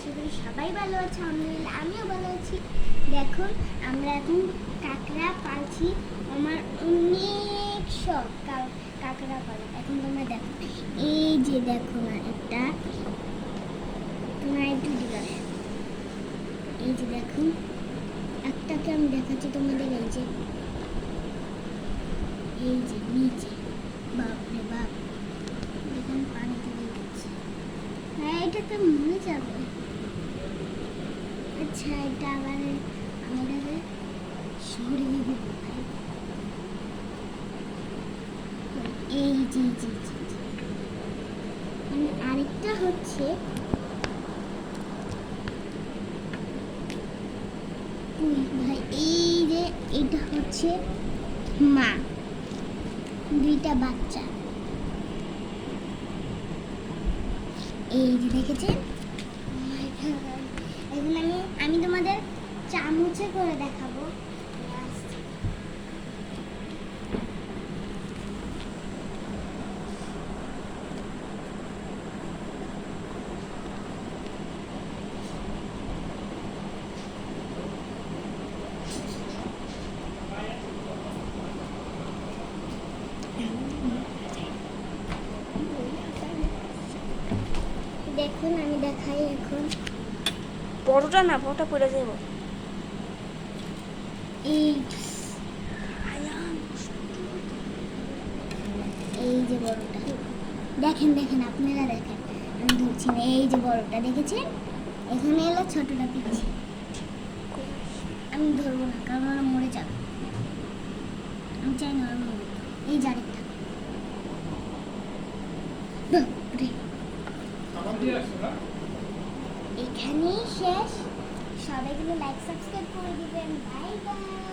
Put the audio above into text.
আশা করি সবাই ভালো আছে। আলহামদুলিল্লাহ আমিও ভালো আছি। দেখুন আমরা এখন কাঁকড়া পালছি। আমার অনেক শখ কাঁকড়া পালা। এখন তোমরা দেখো, এই যে দেখো না একটা, তোমরা একটু দিকে আসো। এই যে দেখুন একটাকে আমি দেখাচ্ছি তোমাদের। এই যে নিচে, বাপরে বাপ, দেখুন পানিতে দিয়ে দিচ্ছে। হ্যাঁ এটা তো মরে যাবে। আচ্ছা এটা আবার আমি এটাকে সরিয়ে দেবো ভাই। এই যে মানে আরেকটা হচ্ছে ভাই, এই যে এটা হচ্ছে মা, দুইটা বাচ্চা। এই যে দেখেছেন। এখন আমি তোমাদের চামচে করে দেখাবো। দেখুন আমি দেখাই এখন। বড়টা না, বড়টা পড়ে যাব। এই যে বড়টা দেখেন আপনারা দেখেন, আমি ধরছি না। এই যে বড়টা দেখেছেন, এখানে এলো ছোটটা পিছিয়ে। আমি ধরবো না কারণ ওরা মরে যাবে। আমি চাই না ওরা মরে। এই যে আরেকটা। এখানেই শেষ। সবাইগুলো লাইক সাবস্ক্রাইব করে দিবেন।